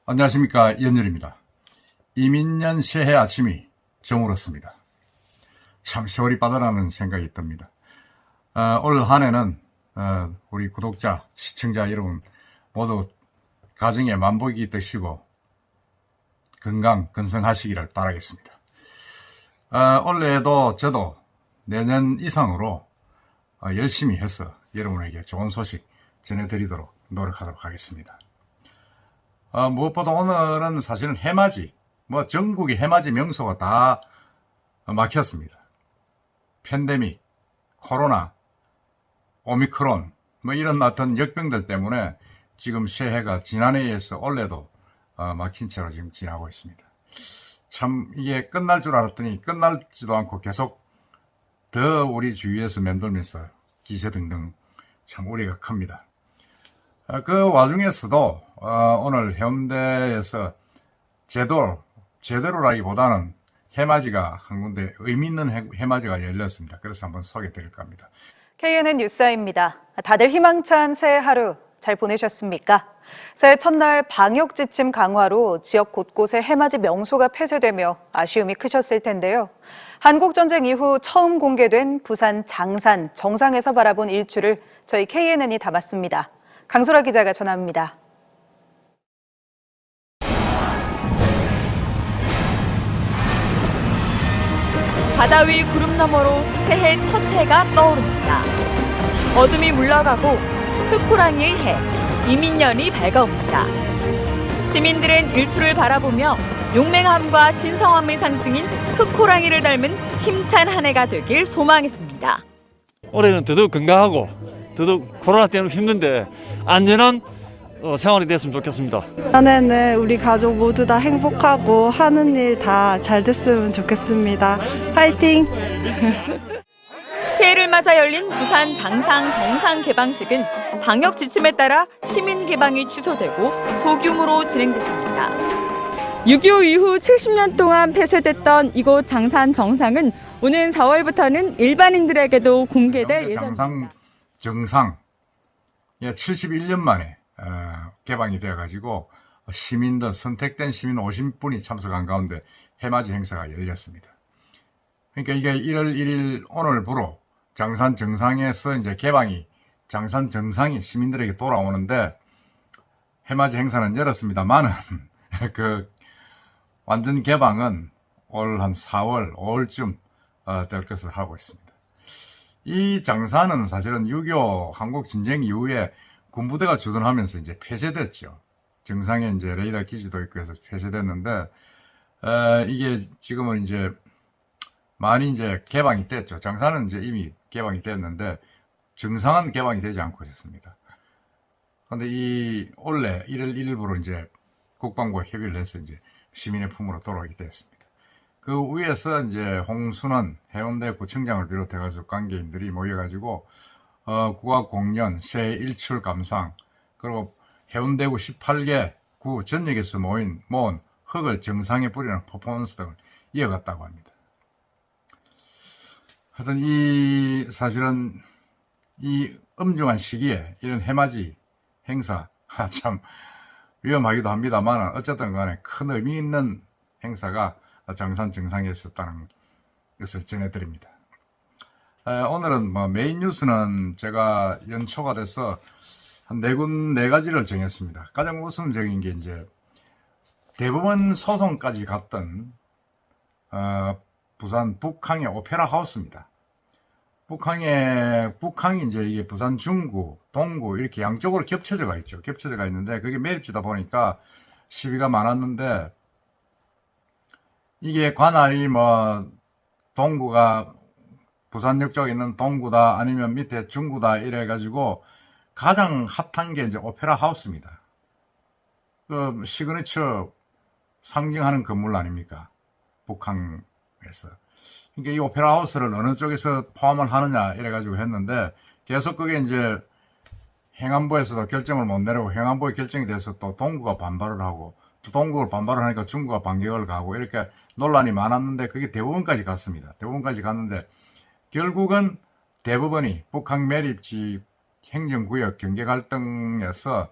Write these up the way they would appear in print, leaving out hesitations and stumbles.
안녕하십니까, 이현열입니다. 이민년 새해 아침이 저물었습니다. 참 세월이 빠르다는 생각이 듭니다. 올 한해는 우리 구독자, 시청자 여러분 모두 가정에 만복이 되시고 건강 건성하시기를 바라겠습니다. 올해에도 저도 내년 이상으로 열심히 해서 여러분에게 좋은 소식 전해드리도록 노력하도록 하겠습니다. 무엇보다 오늘은 사실은 해맞이, 전국의 해맞이 명소가 다 막혔습니다. 팬데믹, 코로나, 오미크론, 이런 어떤 역병들 때문에 지금 새해가 지난해에 이어서 올해도 막힌 채로 지금 지나고 있습니다. 참 이게 끝날 줄 알았더니 끝날지도 않고 계속 더 우리 주위에서 맴돌면서 기세등등 참 우려가 큽니다. 그 와중에서도 오늘 해운대에서 제대로라기보다는 해맞이가 한 군데 의미 있는 해맞이가 열렸습니다. 그래서 한번 소개해 드릴까 합니다. KNN 뉴스아입니다. 다들 희망찬 새해 하루 잘 보내셨습니까? 새해 첫날 방역 지침 강화로 지역 곳곳에 해맞이 명소가 폐쇄되며 아쉬움이 크셨을 텐데요. 한국전쟁 이후 처음 공개된 부산 장산 정상에서 바라본 일출을 저희 KNN이 담았습니다. 강소라 기자가 전합니다. 바다 위 구름 너머로 새해 첫 해가 떠오릅니다. 어둠이 물러가고 흑호랑이의 해, 이민년이 밝아옵니다. 시민들은 일출을 바라보며 용맹함과 신성함의 상징인 흑호랑이를 닮은 힘찬 한 해가 되길 소망했습니다. 올해는 더더욱 건강하고 더더욱 코로나 때문에 힘든데 안전한 생활이 됐으면 좋겠습니다. 올해는 우리 가족 모두 다 행복하고 하는 일 다 잘 됐으면 좋겠습니다. 파이팅! 새해를 맞아 열린 부산 장상 정상 개방식은 방역 지침에 따라 시민 개방이 취소되고 소규모로 진행됐습니다. 6.25 이후 70년 동안 폐쇄됐던 이곳 장산 정상은 오는 4월부터는 일반인들에게도 공개될 예정입니다. 정상 71년 만에 개방이 되어가지고 시민들, 선택된 시민 50분이 참석한 가운데 해맞이 행사가 열렸습니다. 그러니까 이게 1월 1일 오늘부로 장산 정상에서 이제 개방이, 장산 정상이 시민들에게 돌아오는데 해맞이 행사는 열었습니다만은 그 완전 개방은 올 한 4월, 5월쯤 될 것을 하고 있습니다. 이 장사는 사실은 6.25 한국 전쟁 이후에 군부대가 주둔하면서 이제 폐쇄됐죠. 정상에 이제 레이더 기지도 있고 해서 폐쇄됐는데, 이게 지금은 이제 많이 이제 개방이 됐죠. 장사는 이제 이미 개방이 됐는데, 정상은 개방이 되지 않고 있었습니다. 그런데 올해 1월 1일부로 이제 국방부가 협의를 해서 이제 시민의 품으로 돌아오게 됐습니다. 그 위에서 이제 홍순원 해운대 구청장을 비롯해가지고 관계인들이 모여가지고 국악공연, 새해 일출 감상, 그리고 해운대구 18개 구 전역에서 모은 흙을 정상에 뿌리는 퍼포먼스 등을 이어갔다고 합니다. 하여튼 사실은 이 엄중한 시기에 이런 해맞이 행사, 참 위험하기도 합니다만 어쨌든 간에 큰 의미 있는 행사가 장산 정상에 있었다는 것을 전해드립니다. 오늘은 메인 뉴스는 제가 연초가 돼서 한 네 가지를 정했습니다. 가장 우선적인 게 이제 대법원 소송까지 갔던 부산 북항의 오페라 하우스입니다. 북항이 이제 이게 부산 중구, 동구 이렇게 양쪽으로 겹쳐져가 있죠. 겹쳐져가 있는데 그게 매립지다 보니까 시비가 많았는데 이게 관할이 동구가 부산역 쪽에 있는 동구다 아니면 밑에 중구다 이래가지고 가장 핫한 게 이제 오페라 하우스입니다. 그 시그니처 상징하는 건물 아닙니까? 북한에서. 그러니까 이 오페라 하우스를 어느 쪽에서 포함을 하느냐 이래가지고 했는데 계속 그게 이제 행안부에서도 결정을 못 내리고 행안부의 결정이 돼서 또 동구가 반발을 하고 또 동구가 반발을 하니까 중구가 반격을 가고 이렇게 논란이 많았는데 그게 대법원까지 갔습니다. 대법원까지 갔는데 결국은 대법원이 북한 매립지 행정구역 경계 갈등에서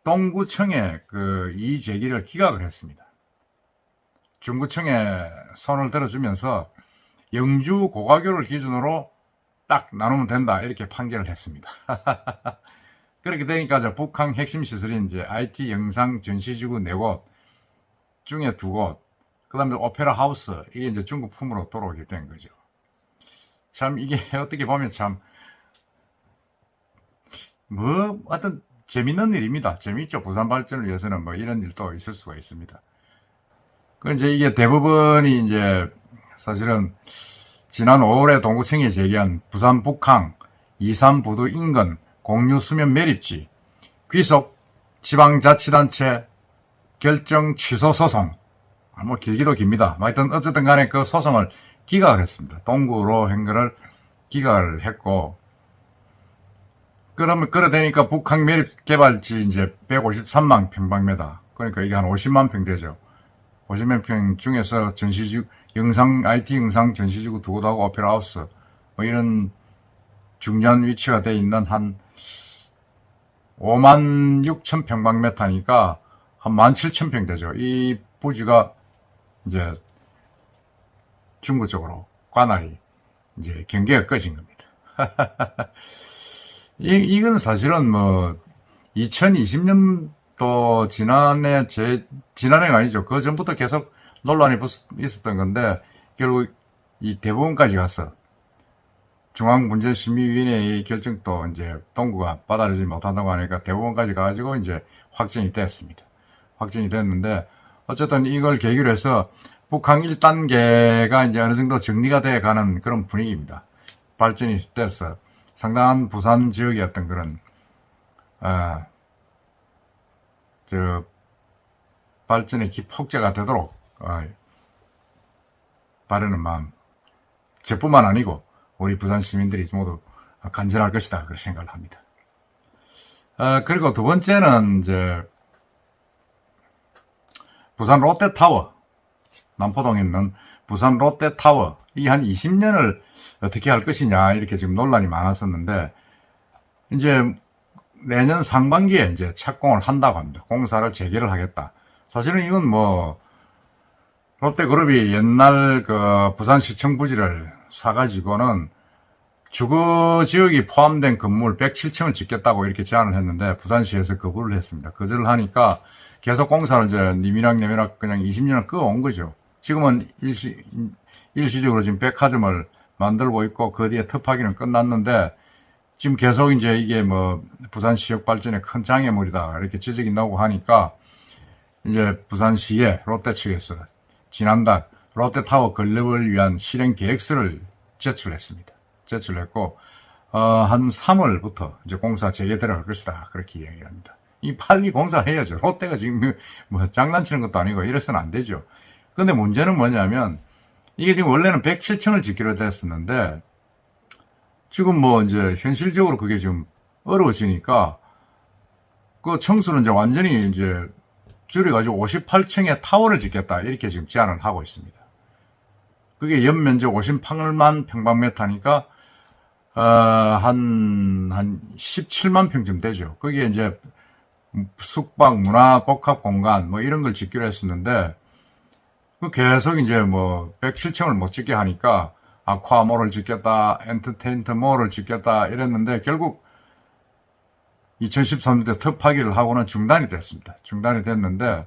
동구청에 그 이의 제기를 기각을 했습니다. 중구청에 손을 들어주면서 영주 고가교를 기준으로 딱 나누면 된다 이렇게 판결을 했습니다. 그렇게 되니까 저 북한 핵심 시설인 이제 IT 영상 전시지구 4곳 중에 2곳, 그다음에 오페라 하우스 이게 이제 중국 품으로 돌아오게 된 거죠. 참 이게 어떻게 보면 참 뭐 어떤 재밌는 일입니다. 재밌죠. 부산 발전을 위해서는 뭐 이런 일도 있을 수가 있습니다. 그 이제 이게 대부분이 이제 사실은 지난 5월에 동구청이 제기한 부산 북항 23부두 인근 공유 수면 매립지 귀속 지방자치단체 결정 취소 소송, 뭐 길기도 깁니다. 하여튼 어쨌든 간에 그 소송을 기각을 했습니다. 동구로 한 거를 기각을 했고, 그러면 그래 되니까 북한 매립 개발지 이제 153만 평방미터, 그러니까 이게 한 50만 평 되죠. 50만 평 중에서 전시지구 영상 IT 영상 전시지구 2곳하고 오페라 하우스 뭐 이런 중요한 위치가 돼 있는 한 5만 6천 평방미터니까 한 17,000평 되죠. 이 부지가 이제 중구 쪽으로 관할이 이제 경계가 꺼진 겁니다. 이건 사실은 뭐 2020년도 지난해가 아니죠. 그 전부터 계속 논란이 있었던 건데 결국 이 대법원까지 가서 중앙문제심의위원회의 결정도 이제 동구가 받아들이지 못한다고 하니까 대법원까지 가가지고 이제 확정이 됐습니다. 확정이 됐는데 어쨌든 이걸 계기로 해서 북항 1단계가 이제 어느 정도 정리가 돼 가는 그런 분위기입니다. 발전이 돼서 상당한 부산 지역의 어떤 그런 발전의 기폭제가 되도록 바라는 마음, 저뿐만 아니고 우리 부산 시민들이 모두 간절할 것이다 그렇게 생각을 합니다. 그리고 두 번째는 이제 부산 롯데타워, 남포동에 있는 부산 롯데타워, 이게 한 20년을 어떻게 할 것이냐 이렇게 지금 논란이 많았었는데 이제 내년 상반기에 이제 착공을 한다고 합니다. 공사를 재개를 하겠다. 사실은 이건 뭐 롯데그룹이 옛날 그 부산시청 부지를 사가지고는 주거 지역이 포함된 건물 107층을 짓겠다고 이렇게 제안을 했는데 부산시에서 거부를 했습니다. 거절을 하니까 계속 공사를 이제 니미락 그냥 20년을 끌어온 거죠. 지금은 일시적으로 지금 백화점을 만들고 있고 그 뒤에 특파기는 끝났는데 지금 계속 이제 이게 뭐 부산시역 발전에 큰 장애물이다 이렇게 지적이 나오고 하니까 이제 부산시의 롯데 측에서 지난달 롯데타워 건립을 위한 실행 계획서를 제출했습니다. 제출했고 한 3월부터 이제 공사 재개될 것이다 그렇게 이야기합니다. 이 빨리 공사해야죠. 롯데가 지금 뭐 장난치는 것도 아니고 이래서는 안 되죠. 근데 문제는 뭐냐면 이게 지금 원래는 107층을 짓기로 됐었는데 지금 뭐 이제 현실적으로 그게 좀 어려워지니까 그 청수는 이제 완전히 이제 줄여가지고 58층의 타워를 짓겠다 이렇게 지금 제안을 하고 있습니다. 그게 연면적 58만 평방미터니까 한 17만 평쯤 되죠. 그게 이제 숙박, 문화, 복합 공간 뭐 이런 걸 짓기로 했었는데 그 계속 이제 뭐 107층을 못 짓게 하니까 아쿠아몰을 짓겠다, 엔터테인먼트몰을 짓겠다 이랬는데 결국 2013년에 특파기를 하고는 중단이 됐습니다. 중단이 됐는데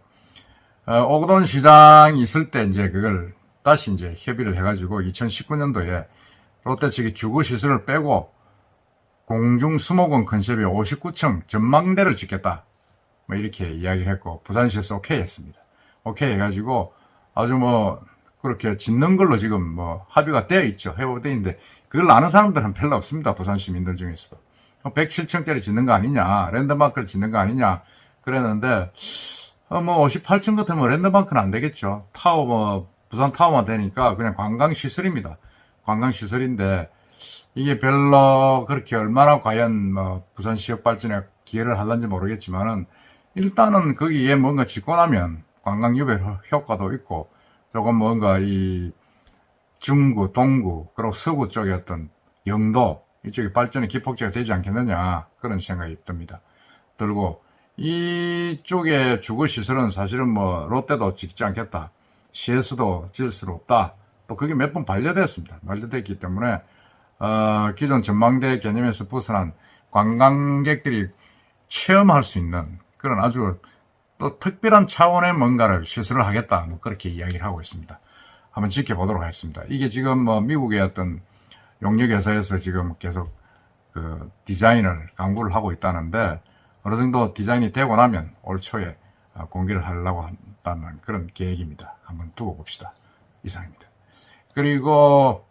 오거돈 시장이 있을 때 이제 그걸 다시 이제 협의를 해가지고 2019년도에 롯데 측이 주거 시설을 빼고 공중 수목원 컨셉의 59층 전망대를 짓겠다. 뭐 이렇게 이야기를 했고 부산시에서 오케이 했습니다. 오케이 해가지고 아주 뭐 그렇게 짓는 걸로 지금 뭐 합의가 되어 있죠. 회복되어 있는데 그걸 아는 사람들은 별로 없습니다. 부산 시민들 중에서도. 107층짜리 짓는 거 아니냐, 랜드마크를 짓는 거 아니냐 그랬는데 뭐 58층 같으면 랜드마크는 안 되겠죠. 타워 뭐 부산 타워만 되니까 그냥 관광시설입니다. 관광시설인데 이게 별로 그렇게 얼마나 과연 뭐 부산 지역 발전에 기여를 하는지 모르겠지만은 일단은 거기에 뭔가 짓고 나면 관광 유배 효과도 있고 조금 뭔가 이 중구, 동구, 그리고 서구 쪽의 어떤 영도 이쪽이 발전의 기폭제가 되지 않겠느냐 그런 생각이 듭니다. 들고 이쪽에 주거시설은 사실은 뭐 롯데도 짓지 않겠다, CS도 지을 수 없다, 또 그게 몇 번 반려됐습니다. 반려됐기 때문에 기존 전망대 개념에서 벗어난 관광객들이 체험할 수 있는 그런 아주 또 특별한 차원의 뭔가를 시설을 하겠다, 뭐 그렇게 이야기를 하고 있습니다. 한번 지켜보도록 하겠습니다. 이게 지금 뭐 미국의 어떤 용역회사에서 지금 계속 그 디자인을 강구를 하고 있다는데, 어느 정도 디자인이 되고 나면 올 초에 공개를 하려고 한다는 그런 계획입니다. 한번 두고 봅시다. 이상입니다. 그리고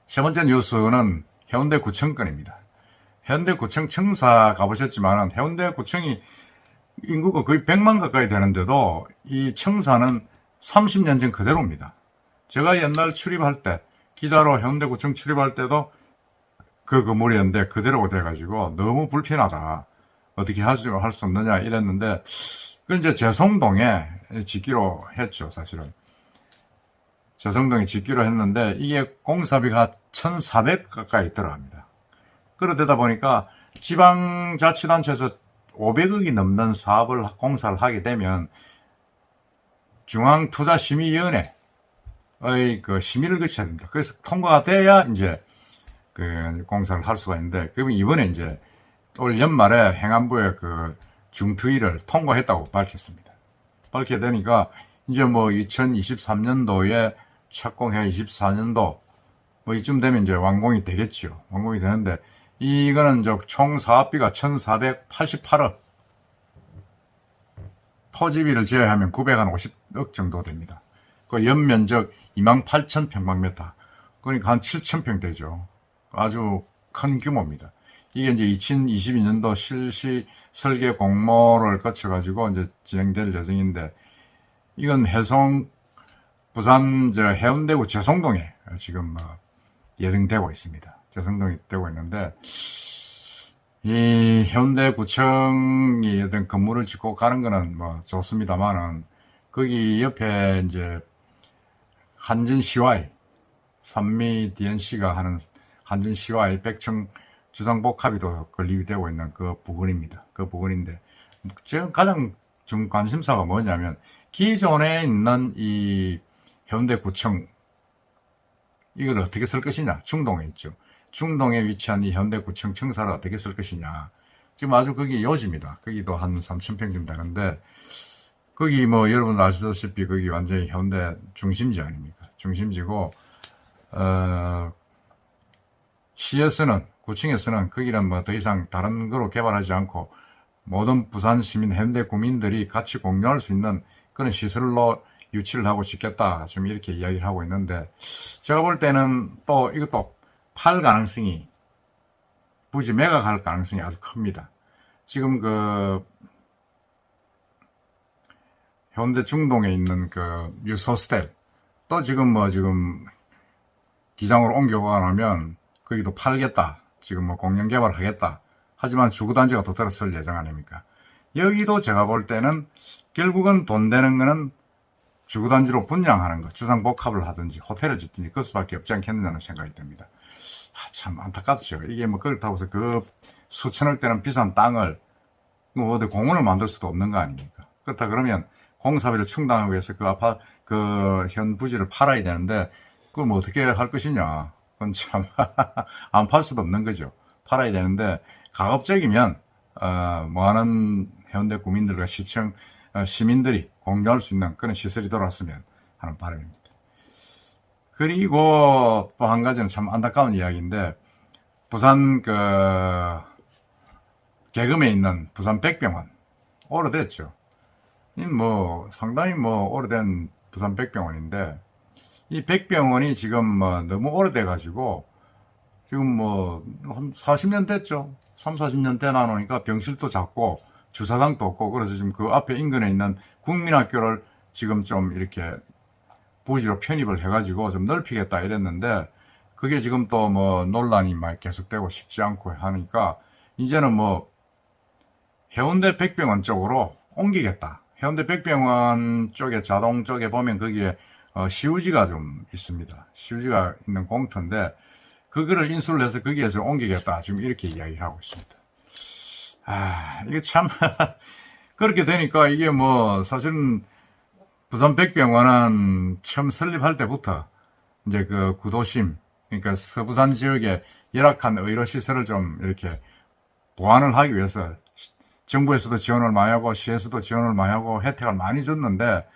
세 번째 뉴스는 해운대구청 건입니다. 해운대구청 청사 가보셨지만 해운대구청이 인구가 거의 100만 가까이 되는데도 이 청사는 30년 전 그대로입니다. 제가 옛날 출입할 때, 기자로 해운대구청 출입할 때도 그 건물이었는데 그대로 돼가지고 너무 불편하다, 어떻게 할 수 없느냐 이랬는데, 그 이제 재성동에 짓기로 했죠. 사실은 재성동에 짓기로 했는데 이게 공사비가 1,400 가까이 들어갑니다. 그러다 보니까 지방자치단체에서 500억이 넘는 사업을 공사를 하게 되면 중앙투자심의위원회의 그 심의를 거쳐야 됩니다. 그래서 통과가 돼야 이제 그 공사를 할 수가 있는데, 그러면 이번에 이제 올 연말에 행안부의 그 중투위를 통과했다고 밝혔습니다. 밝게 되니까 이제 뭐 2023년도에 착공해 24년도 뭐 이쯤 되면 이제 완공이 되겠죠. 완공이 되는데 이거는 총 사업비가 1,488억, 토지비를 제외하면 950억 정도 됩니다. 그 연면적 28,000평방미터, 그러니까 한 7,000평 되죠. 아주 큰 규모입니다. 이게 이제 2022년도 실시 설계 공모를 거쳐가지고 이제 진행될 예정인데, 이건 부산 해운대구 재성동에 지금 예정되고 있습니다. 재성동이 되고 있는데, 이 해운대구청이 어떤 건물을 짓고 가는 거는 뭐 좋습니다만은, 거기 옆에 이제 한진CY, 산미 DNC가 하는 한진CY 백청 주상복합이도 건립이 되고 있는 그 부근입니다. 그 부근인데, 제가 가장 좀 관심사가 뭐냐면, 기존에 있는 이 해운대구청, 이걸 어떻게 쓸 것이냐. 중동에 있죠. 중동에 위치한 이 해운대구청 청사를 어떻게 쓸 것이냐. 지금 아주 거기 요지입니다. 거기도 한 3,000평 정도 되는데, 거기 뭐 여러분 아시다시피 거기 완전히 해운대 중심지 아닙니까? 중심지고, 시에서는, 구청에서는 거기는 뭐 더 이상 다른 거로 개발하지 않고 모든 부산 시민, 해운대 구민들이 같이 공유할 수 있는 그런 시설로 유치를 하고 짓겠다, 좀 이렇게 이야기를 하고 있는데, 제가 볼 때는 또 이것도 팔 가능성이, 부지 매각할 가능성이 아주 큽니다. 지금 그 해운대 중동에 있는 그 유소스텔, 또 지금 기장으로 옮겨가 나면 거기도 팔겠다, 지금 뭐 공영 개발을 하겠다. 하지만 주거단지가 더 들어설 예정 아닙니까? 여기도 제가 볼 때는 결국은 돈 되는 거는 주거단지로 분양하는 것, 주상복합을 하든지 호텔을 짓든지 그것밖에 없지 않겠느냐는 생각이 듭니다. 참 안타깝죠. 이게 뭐 그렇다고 해서 그 수천억대는 비싼 땅을 뭐 어디 공원을 만들 수도 없는 거 아닙니까? 그렇다 그러면 공사비를 충당하기 위해서 그 현 부지를 팔아야 되는데, 그걸 뭐 어떻게 할 것이냐. 그건 참 안 팔 수도 없는 거죠. 팔아야 되는데, 가급적이면 뭐하는 해운대 구민들과 시청 시민들이 공유할 수 있는 그런 시설이 돌아왔으면 하는 바람입니다. 그리고 또 한 가지는 참 안타까운 이야기인데, 부산 계금에 있는 부산 백병원, 오래됐죠. 뭐 상당히 뭐 오래된 부산 백병원인데, 이 백병원이 지금 너무 오래돼 가지고 지금 뭐 한 40년 됐죠. 3, 40년 되나 놓으니까 병실도 작고 주차장도 없고, 그래서 지금 그 앞에 인근에 있는 국민학교를 지금 좀 이렇게 부지로 편입을 해가지고 좀 넓히겠다 이랬는데, 그게 지금 또 뭐 논란이 막 계속되고 쉽지 않고 하니까 이제는 뭐 해운대 백병원 쪽으로 옮기겠다. 해운대 백병원 쪽에 자동 쪽에 보면 거기에 시우지가 좀 있습니다. 시우지가 있는 공터인데 그거를 인수를 해서 거기에서 옮기겠다, 지금 이렇게 이야기하고 있습니다. 이게 참, 그렇게 되니까 이게 뭐, 사실은 부산 백병원은 처음 설립할 때부터 이제 그 구도심, 그러니까 서부산 지역의 열악한 의료시설을 좀 이렇게 보완을 하기 위해서 정부에서도 지원을 많이 하고 시에서도 지원을 많이 하고 혜택을 많이 줬는데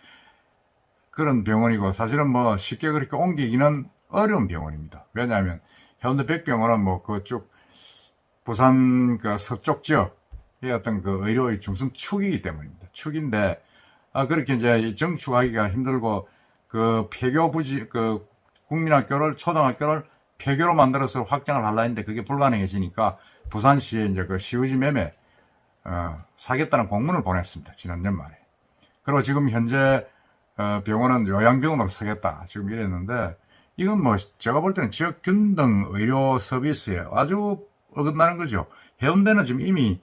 그런 병원이고 사실은 뭐 쉽게 그렇게 옮기기는 어려운 병원입니다. 왜냐하면 해운대 백병원은 뭐 그쪽 부산 그 서쪽 지역의 어떤 그 의료의 중심 축이기 때문입니다. 축인데 그렇게 이제 정축하기가 힘들고 그 폐교 부지 그 국민학교를 초등학교를 폐교로 만들어서 확장을 하려 했는데 그게 불가능해지니까 부산시에 이제 그 시의지 매매 사겠다는 공문을 보냈습니다. 지난 연말에. 그리고 지금 현재 병원은 요양병원으로 서겠다 지금 이랬는데 이건 뭐 제가 볼 때는 지역 균등 의료 서비스에 아주 어긋나는 거죠. 해운대는 지금 이미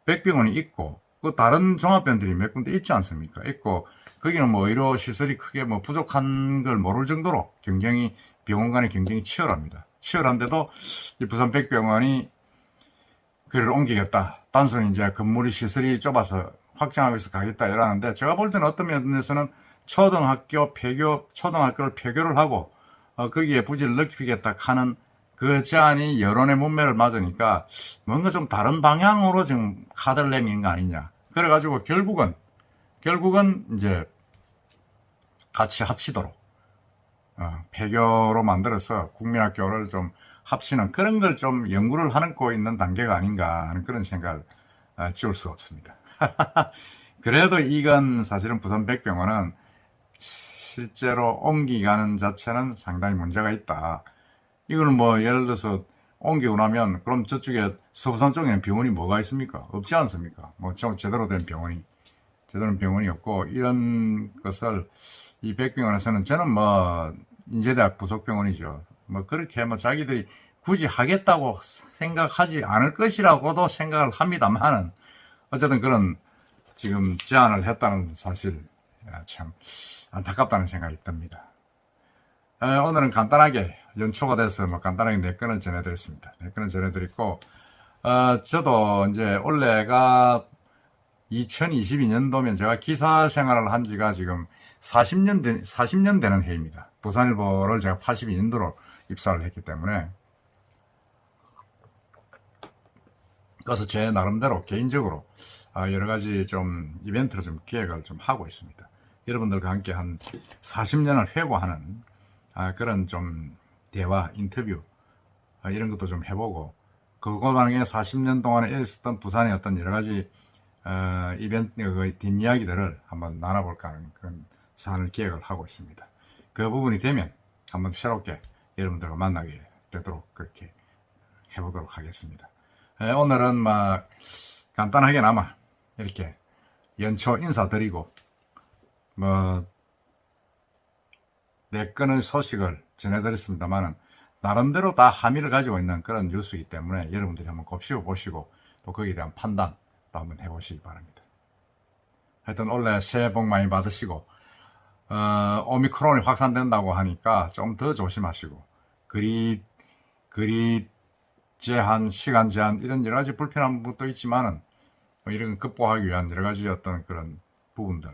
백병원이 있고 그 다른 종합병원들이 몇 군데 있지 않습니까? 있고 거기는 뭐 의료 시설이 크게 뭐 부족한 걸 모를 정도로 경쟁이 병원 간의 경쟁이 치열합니다. 치열한데도 이 부산 백병원이 그를 옮기겠다. 단순히 이제 건물이 시설이 좁아서 확장하기 위해서 가겠다 이러는데 제가 볼 때는 어떤 면에서는 초등학교를 폐교를 하고 거기에 부지를 넓히겠다 하는 그 제안이 여론의 문매를 맞으니까 뭔가 좀 다른 방향으로 지금 카드를 내미는 거 아니냐. 그래가지고 결국은 이제 같이 합치도록 폐교로 만들어서 국민학교를 좀 합치는 그런 걸 좀 연구를 하고 있는 단계가 아닌가 하는 그런 생각을 지울 수 없습니다. 그래도 이건 사실은 부산 백병원은 실제로 옮기가는 자체는 상당히 문제가 있다. 이거는 뭐 예를 들어서 옮기고 나면 그럼 저쪽에 서부산 쪽에는 병원이 뭐가 있습니까? 없지 않습니까? 뭐 제대로 된 병원이 없고 이런 것을 이 백병원에서는 저는 뭐 인제대학 부속병원이죠. 뭐 그렇게 뭐 자기들이 굳이 하겠다고 생각하지 않을 것이라고도 생각을 합니다만은 어쨌든 그런 지금 제안을 했다는 사실 참 안타깝다는 생각이 듭니다. 오늘은 간단하게 연초가 돼서 뭐 간단하게 네 건을 전해드렸습니다. 네 건을 전해드렸고 저도 이제 올해가 2022년도면 제가 기사 생활을 한 지가 지금 40년 되는 해입니다. 부산일보를 제가 82년도로 입사를 했기 때문에 그래서 제 나름대로 개인적으로 여러 가지 좀 이벤트를 좀 기획을 좀 하고 있습니다. 여러분들과 함께 한 40년을 회고하는 그런 좀 대화, 인터뷰 이런 것도 좀 해보고 그거랑에 40년 동안에 있었던 부산의 어떤 여러 가지 이벤트 뒷이야기들을 한번 나눠볼까 하는 그런 사안을 기획을 하고 있습니다. 그 부분이 되면 한번 새롭게 여러분들과 만나게 되도록 그렇게 해보도록 하겠습니다. 오늘은 막 간단하게나마 이렇게 연초 인사드리고 뭐 네 건의 소식을 전해드렸습니다만은 나름대로 다 함의를 가지고 있는 그런 뉴스이기 때문에 여러분들이 한번 곱씹어 보시고 또 거기에 대한 판단도 한번 해보시기 바랍니다. 하여튼 올해 새해 복 많이 받으시고 오미크론이 확산된다고 하니까 좀 더 조심하시고 거리 제한, 시간 제한 이런 여러 가지 불편한 부분도 있지만은 이런 극복하기 위한 여러 가지 어떤 그런 부분들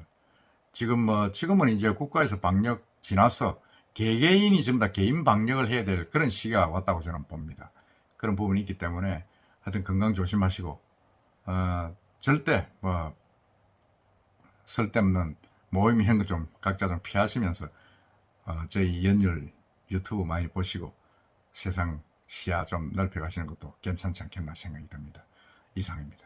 지금은 이제 국가에서 방역 지나서 개개인이 전부 다 개인 방역을 해야 될 그런 시기가 왔다고 저는 봅니다. 그런 부분이 있기 때문에 하여튼 건강 조심하시고 절대 뭐 쓸데없는 모임 이런 거 좀 각자 좀 피하시면서 저희 연율 유튜브 많이 보시고 세상 시야 좀 넓혀가시는 것도 괜찮지 않겠나 생각이 듭니다. 이상입니다.